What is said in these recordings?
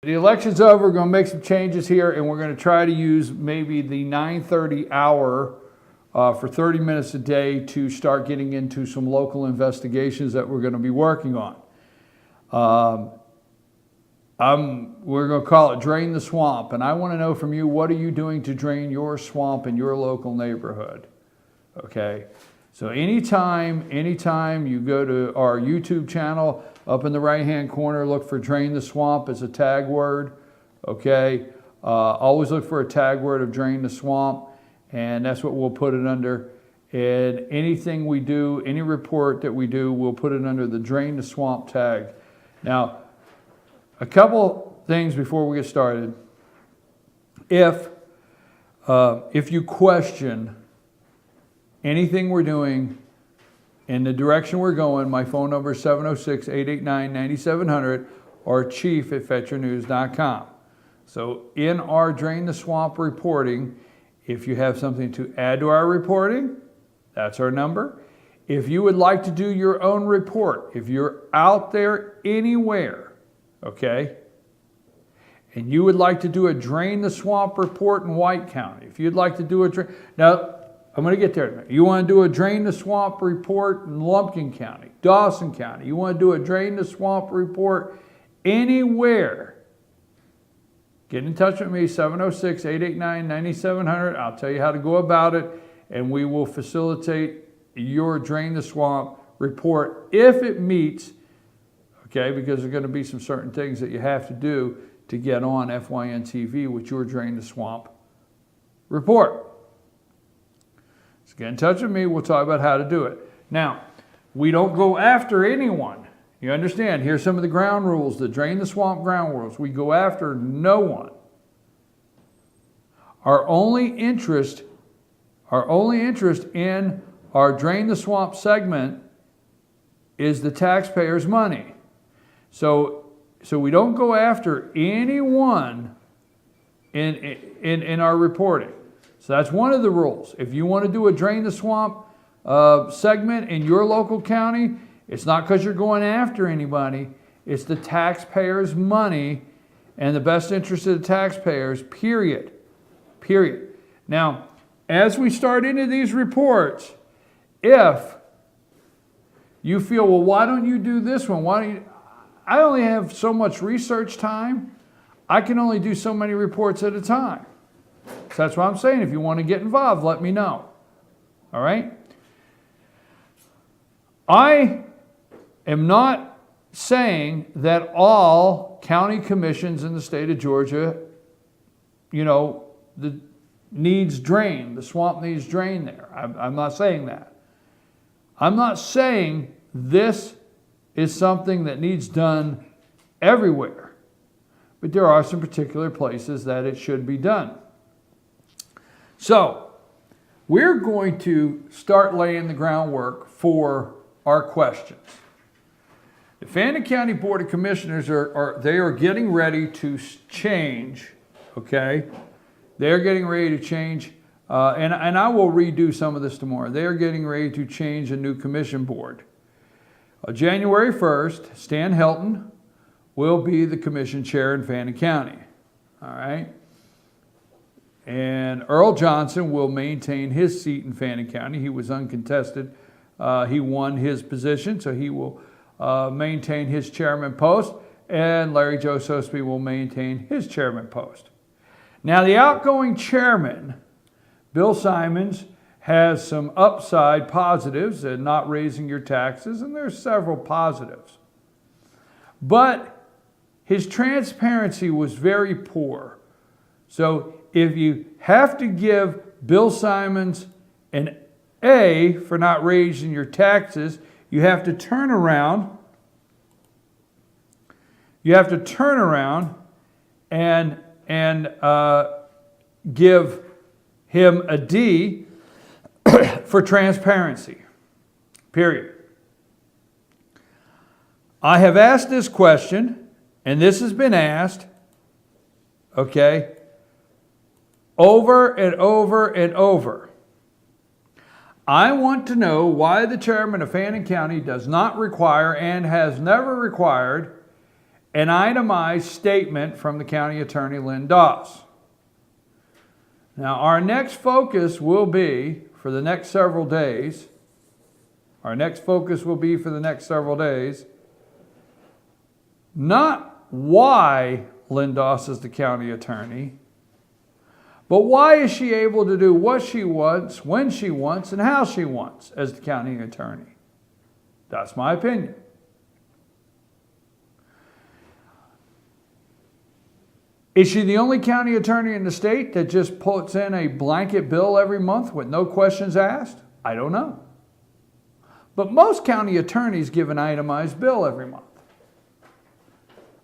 The election's over, we're going to make some changes here, and we're going to try to use maybe the 9:30 hour for 30 minutes a day to start getting into some local investigations that we're going to be working on. We're going to call it Drain the Swamp, and I want to know from you, what are you doing to drain your swamp in your local neighborhood? Okay, so anytime you go to our YouTube channel, up in the right-hand corner, look for Drain the Swamp as a tag word, okay? Always look for a tag word of Drain the Swamp, and that's what we'll put it under. And anything we do, any report that we do, we'll put it under the Drain the Swamp tag. Now, a couple things before we get started. If you question anything we're doing in the direction we're going, my phone number is 706-889-9700 or chief@fetchernews.com. So in our Drain the Swamp reporting, if you have something to add to our reporting, that's our number. If you would like to do your own report, if you're out there anywhere, okay, and you would like to do a Drain the Swamp report in White County, if you'd like to do a now, I'm going to get there. You want to do a Drain the Swamp report in Lumpkin County, Dawson County. You want to do a Drain the Swamp report anywhere. Get in touch with me, 706-889-9700. I'll tell you how to go about it, and we will facilitate your Drain the Swamp report if it meets, okay, because there's going to be some certain things that you have to do to get on FYN TV with your Drain the Swamp report. So get in touch with me, we'll talk about how to do it. Now, we don't go after anyone. You understand? Here's some of the ground rules, the Drain the Swamp ground rules. We go after no one. Our only interest in our Drain the Swamp segment is the taxpayers' money. So we don't go after anyone in our reporting. So that's one of the rules. If you want to do a Drain the Swamp segment in your local county, it's not because you're going after anybody. It's the taxpayers' money and the best interest of the taxpayers, period. Period. Now, as we start into these reports, if you feel, well, why don't you do this one? Why don't you? I only have so much research time. I can only do so many reports at a time. So that's what I'm saying. If you want to get involved, let me know. All right? I am not saying that all county commissions in the state of Georgia, needs drain. The swamp needs drain there. I'm not saying that. I'm not saying this is something that needs done everywhere. But there are some particular places that it should be done. So, we're going to start laying the groundwork for our questions. The Fannin County Board of Commissioners are getting ready to change, okay? They're getting ready to change, and I will redo some of this tomorrow. They're getting ready to change a new commission board. January 1st, Stan Helton will be the commission chair in Fannin County, all right? And Earl Johnson will maintain his seat in Fannin County. He was uncontested. He won his position, so he will maintain his chairman post, and Larry Joe Sosby will maintain his chairman post. Now, the outgoing chairman, Bill Simons, has some upside positives in not raising your taxes, and there's several positives. But his transparency was very poor. So if you have to give Bill Simons an A for not raising your taxes, you have to turn around. You have to turn around and give him a D for transparency. Period. I have asked this question, and this has been asked, okay, over and over and over. I want to know why the chairman of Fannin County does not require and has never required an itemized statement from the county attorney, Lynn Doss. Now, our next focus will be for the next several days. Not why Lynn Doss is the county attorney, but why is she able to do what she wants, when she wants, and how she wants as the county attorney? That's my opinion. Is she the only county attorney in the state that just puts in a blanket bill every month with no questions asked? I don't know. But most county attorneys give an itemized bill every month.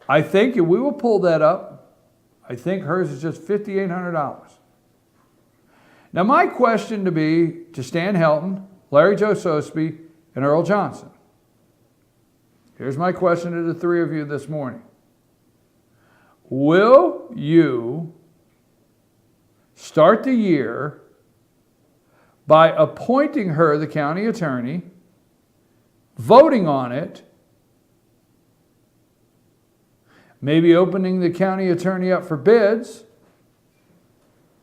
I think, and we will pull that up, I think hers is just $5,800. Now my question to be to Stan Helton, Larry Joe Sosebee, and Earl Johnson. Here's my question to the three of you this morning. Will you start the year by appointing her the county attorney, voting on it, maybe opening the county attorney up for bids?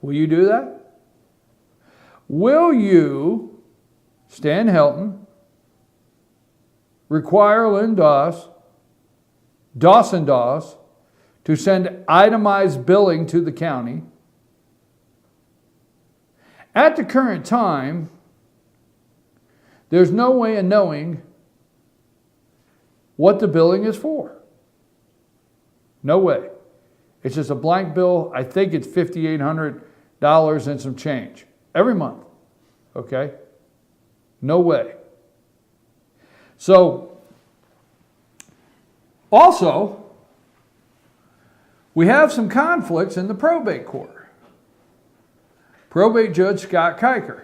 Will you do that? Will you, Stan Helton, require Lynn Doss, Dawson Doss, to send itemized billing to the county? At the current time, there's no way of knowing what the billing is for. No way. It's just a blank bill. I think it's $5,800 and some change every month. Okay? No way. So, also, we have some conflicts in the probate court. Probate Judge Scott Kiker.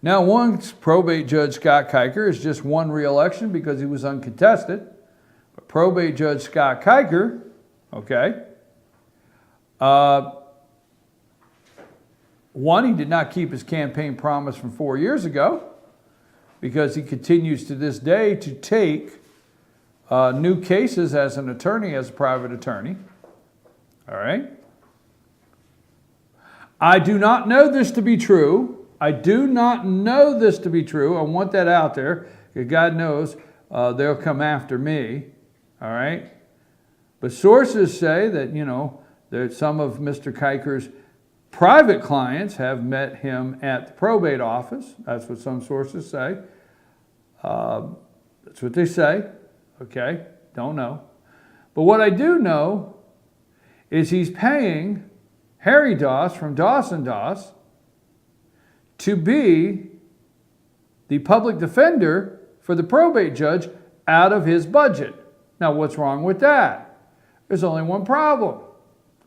Now, once Probate Judge Scott Kiker has just won re-election because he was uncontested. But Probate Judge Scott Kiker, okay, one, he did not keep his campaign promise from 4 years ago because he continues to this day to take new cases as an attorney, as a private attorney. All right. I do not know this to be true. I do not know this to be true. I want that out there, because God knows they'll come after me. All right. But sources say that, that some of Mr. Kiker's private clients have met him at the probate office. That's what some sources say. That's what they say. Okay, don't know. But what I do know is he's paying Harry Doss from Dawson Doss to be the public defender for the probate judge out of his budget. Now, what's wrong with that? There's only one problem.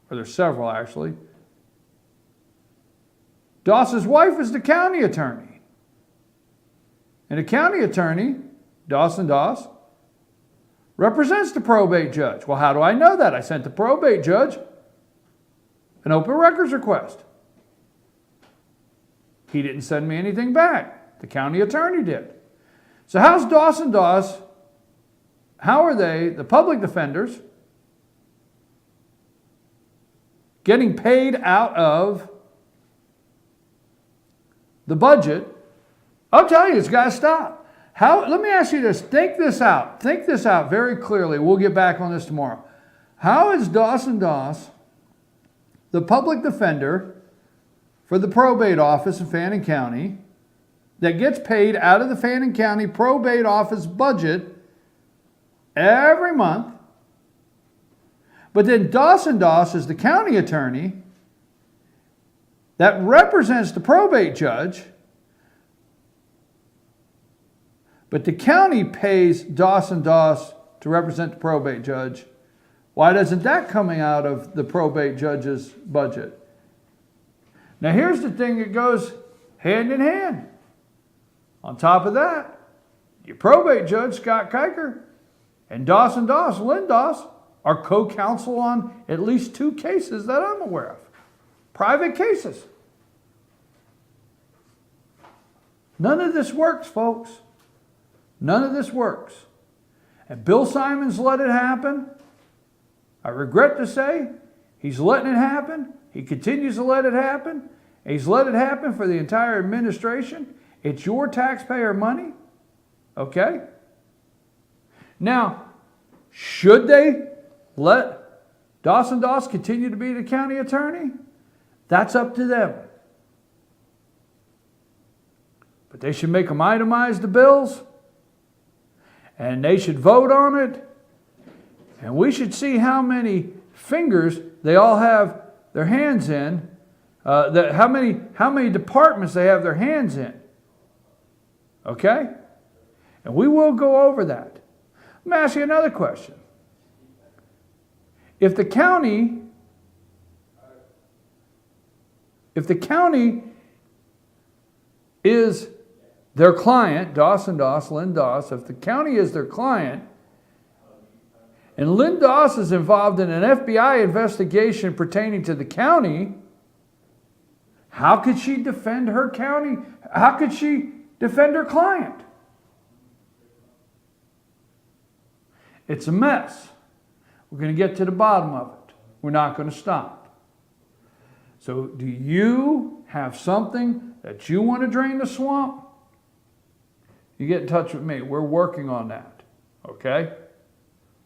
Or there's several, actually. Doss's wife is the county attorney. And the county attorney, Dawson Doss, represents the probate judge. Well, how do I know that? I sent the probate judge an open records request. He didn't send me anything back. The county attorney did. So how's Dawson Doss, how are they, the public defenders, getting paid out of the budget? I'll tell you, it's got to stop. Let me ask you this. Think this out. Think this out very clearly. We'll get back on this tomorrow. How is Dawson Doss, the public defender for the probate office in Fannin County, that gets paid out of the Fannin County probate office budget every month, but then Dawson Doss is the county attorney that represents the probate judge, but the county pays Dawson Doss to represent the probate judge? Why doesn't that coming out of the probate judge's budget? Now here's the thing that goes hand in hand. On top of that, your probate judge, Scott Kiker, and Dawson Doss, Lynn Doss, are co-counsel on at least 2 cases that I'm aware of. Private cases. None of this works, folks. None of this works. And Bill Simons let it happen. I regret to say, he's letting it happen. He continues to let it happen. He's let it happen for the entire administration. It's your taxpayer money. Okay? Now, should they let Dawson Doss continue to be the county attorney? That's up to them. But they should make them itemize the bills, and they should vote on it, and we should see how many fingers they all have their hands in, how many departments they have their hands in. Okay? And we will go over that. Let me ask you another question. If the county is their client, Dawson Doss, Lynn Doss, if the county is their client, and Lynn Doss is involved in an FBI investigation pertaining to the county, how could she defend her county? How could she defend her client? It's a mess. We're going to get to the bottom of it. We're not going to stop. So do you have something that you want to drain the swamp? You get in touch with me. We're working on that. Okay?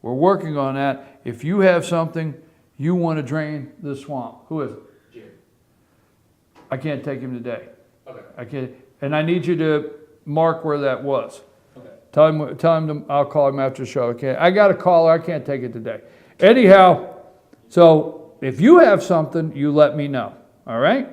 We're working on that. If you have something you want to drain the swamp, who is it? Jim. I can't take him today. Okay. I can't, and I need you to mark where that was. Okay. Tell him I'll call him after the show. Okay. I got a caller. I can't take it today. Anyhow, so if you have something, you let me know. All right?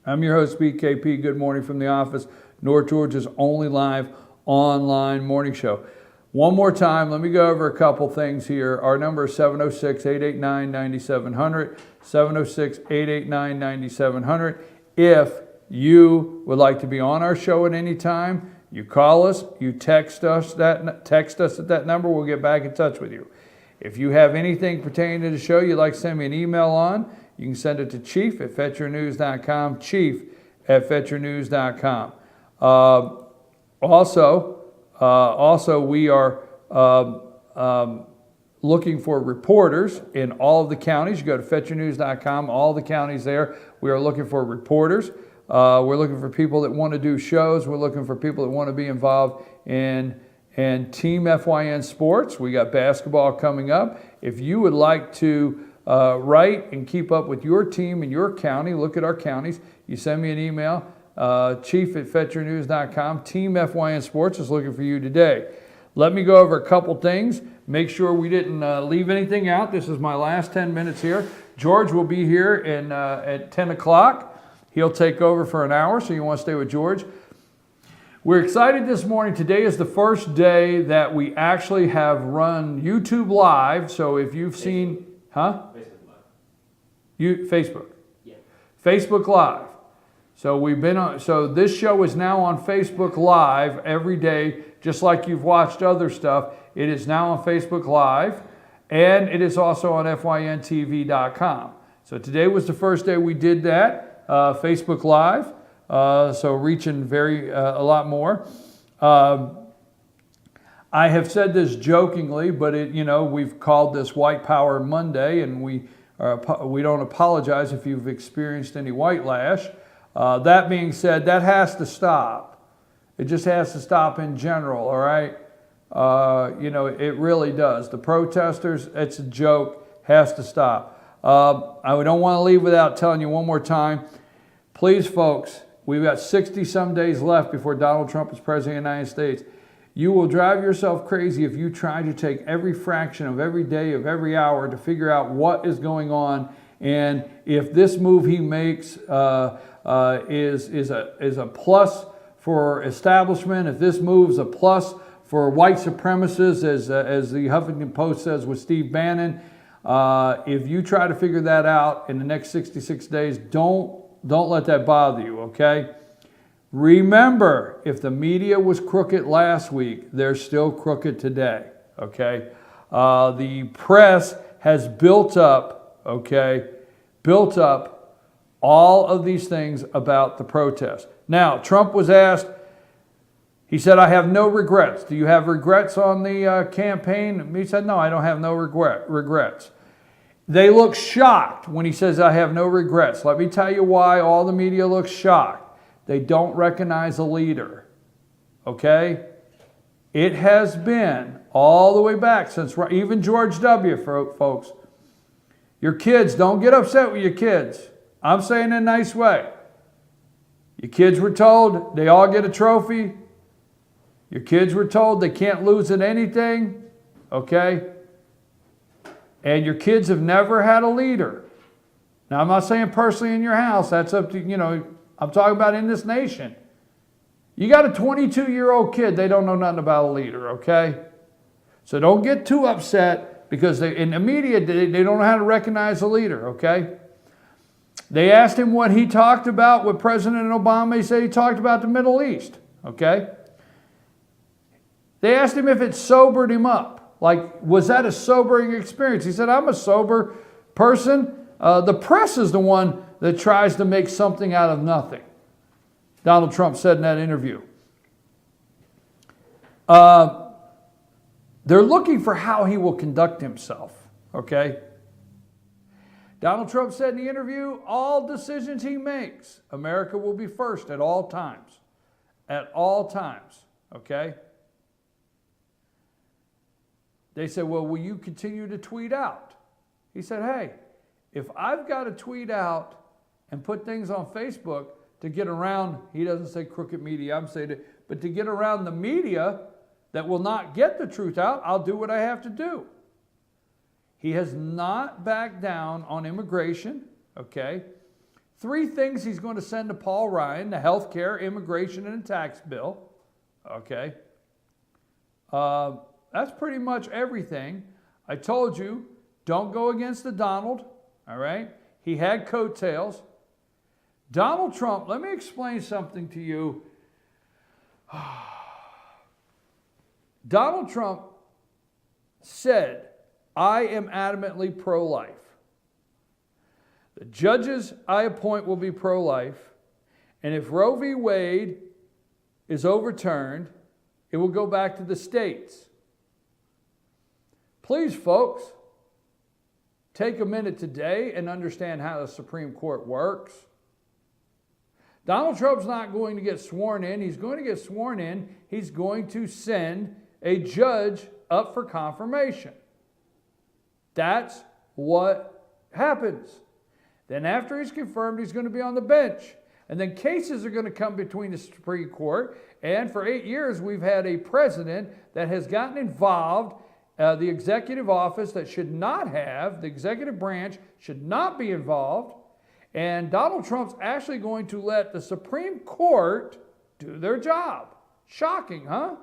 I'm your host, BKP. Good morning from the office. North Georgia's only live online morning show. One more time, let me go over a couple things here. Our number is 706-889-9700, 706-889-9700. If you would like to be on our show at any time, you call us, you text us at that number, we'll get back in touch with you. If you have anything pertaining to the show you'd like to send me an email on, you can send it to chief@fetchernews.com, chief@fetchernews.com. Also, we are looking for reporters in all of the counties. You go to fetchernews.com, all the counties there. We are looking for reporters. We're looking for people that want to do shows. We're looking for people that want to be involved in Team FYN sports. We got basketball coming up. If you would like to write and keep up with your team in your county, look at our counties, you send me an email, chief@fetchernews.com. Team FYN Sports is looking for you today. Let me go over a couple things. Make sure we didn't leave anything out. This is my last 10 minutes here. George will be here at 10 o'clock. He'll take over for an hour, so you want to stay with George. We're excited this morning. Today is the first day that we actually have run YouTube Live. So if you've seen, Facebook Live. Facebook. Yeah. Facebook Live. So we've been on. So this show is now on Facebook Live every day, just like you've watched other stuff. It is now on Facebook Live, and it is also on FYNTV.com. So today was the first day we did that, Facebook Live. So reaching a lot more. I have said this jokingly, but we've called this White Power Monday, and we don't apologize if you've experienced any white lash. That being said, that has to stop. It just has to stop in general, all right? It really does. The protesters, it's a joke, has to stop. I don't want to leave without telling you one more time. Please, folks, we've got 60-some days left before Donald Trump is president of the United States. You will drive yourself crazy if you try to take every fraction of every day of every hour to figure out what is going on, and if this move he makes is a plus for establishment, if this move's a plus for white supremacists, as the Huffington Post says with Steve Bannon, if you try to figure that out in the next 66 days, don't let that bother you, okay? Remember, if the media was crooked last week, they're still crooked today, okay? The press has built up all of these things about the protest. Now, Trump was asked, He said, I have no regrets. Do you have regrets on the campaign? He said, no, I don't have no regrets. They look shocked when he says, I have no regrets. Let me tell you why all the media looks shocked. They don't recognize a leader. Okay? It has been all the way back since even George W., folks. Your kids, don't get upset with your kids. I'm saying in a nice way. Your kids were told they all get a trophy. Your kids were told they can't lose at anything. Okay? And your kids have never had a leader. Now, I'm not saying personally in your house. That's up to, I'm talking about in this nation. You got a 22-year-old kid, they don't know nothing about a leader, okay? So don't get too upset because in the media, they don't know how to recognize a leader, okay? They asked him what he talked about with President Obama. He said he talked about the Middle East, okay? They asked him if it sobered him up. Like, was that a sobering experience? He said, I'm a sober person. The press is the one that tries to make something out of nothing. Donald Trump said in that interview. They're looking for how he will conduct himself, okay? Donald Trump said in the interview, all decisions he makes, America will be first at all times. At all times, okay? They said, well, will you continue to tweet out? He said, hey, if I've got to tweet out and put things on Facebook to get around, he doesn't say crooked media, I'm saying it, but to get around the media that will not get the truth out, I'll do what I have to do. He has not backed down on immigration, okay? 3 things he's going to send to Paul Ryan, the health care, immigration, and a tax bill, okay? That's pretty much everything. I told you, don't go against the Donald, all right? He had coattails. Donald Trump, let me explain something to you. Donald Trump said, I am adamantly pro-life. The judges I appoint will be pro-life, and if Roe v. Wade is overturned, it will go back to the states. Please, folks, take a minute today and understand how the Supreme Court works. Donald Trump's not going to get sworn in. He's going to get sworn in. He's going to send a judge up for confirmation. That's what happens. Then after he's confirmed, he's going to be on the bench. And then cases are going to come between the Supreme Court. And for 8 years, we've had a president that has gotten involved. The executive office that should not have, the executive branch should not be involved. And Donald Trump's actually going to let the Supreme Court do their job. Shocking, huh?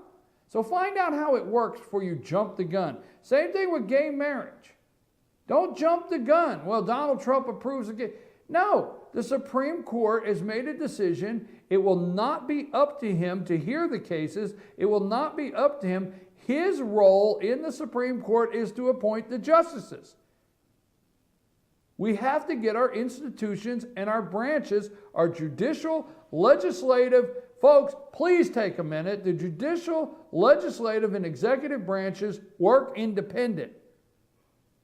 So find out how it works before you jump the gun. Same thing with gay marriage. Don't jump the gun. Well, Donald Trump approves of gay. No, the Supreme Court has made a decision. It will not be up to him to hear the cases. It will not be up to him. His role in the Supreme Court is to appoint the justices. We have to get our institutions and our branches, our judicial, legislative, folks, please take a minute. The judicial, legislative, and executive branches work independent.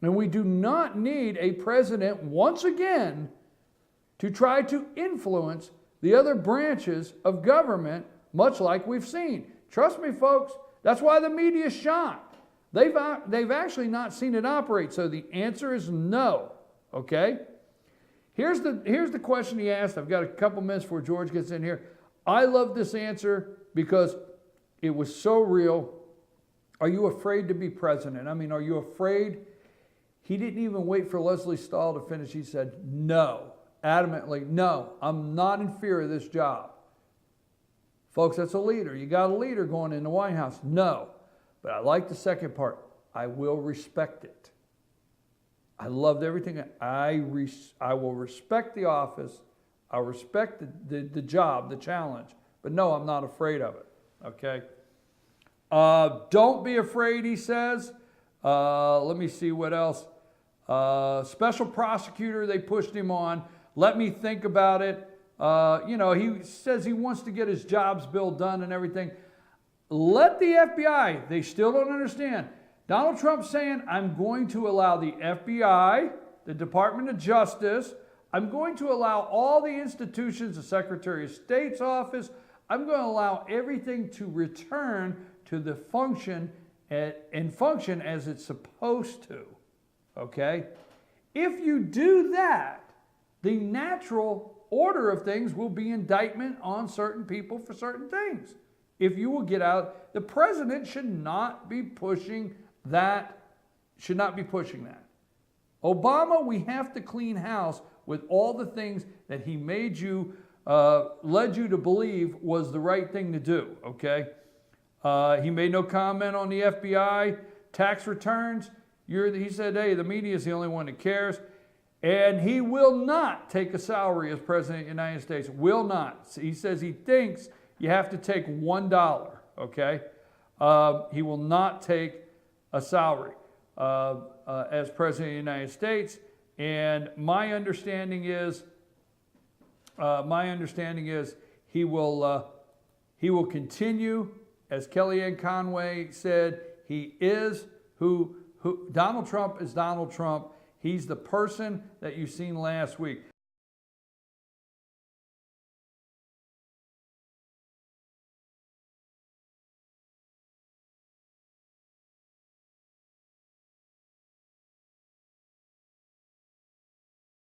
And we do not need a president, once again, to try to influence the other branches of government, much like we've seen. Trust me, folks, that's why the media is shocked. They've actually not seen it operate, so the answer is no, okay? Here's the question he asked. I've got a couple minutes before George gets in here. I love this answer because it was so real. Are you afraid to be president? I mean, are you afraid? He didn't even wait for Leslie Stahl to finish. He said, no, adamantly, no, I'm not in fear of this job. Folks, that's a leader. You got a leader going in the White House. No, but I like the second part. I will respect it. I loved everything. I will respect the office. I respect the job, the challenge. But no, I'm not afraid of it. Okay? Don't be afraid, he says. Let me see what else. Special prosecutor, they pushed him on. Let me think about it. He says he wants to get his jobs bill done and everything. let the FBI, they still don't understand. Donald Trump saying, I'm going to allow the FBI, the Department of Justice, I'm going to allow all the institutions, the Secretary of State's office, I'm going to allow everything to return to the function and function as it's supposed to. Okay? If you do that, the natural order of things will be indictment on certain people for certain things. If you will get out, the president should not be pushing that, Obama, we have to clean house with all the things that he made you, led you to believe was the right thing to do, okay? He made no comment on the FBI tax returns. He said, hey, the media is the only one that cares. And he will not take a salary as President of the United States. Will not. He says he thinks you have to take $1, okay? He will not take a salary as President of the United States. And my understanding is he will continue, as Kellyanne Conway said, he is who Donald Trump is Donald Trump. He's the person that you've seen last week.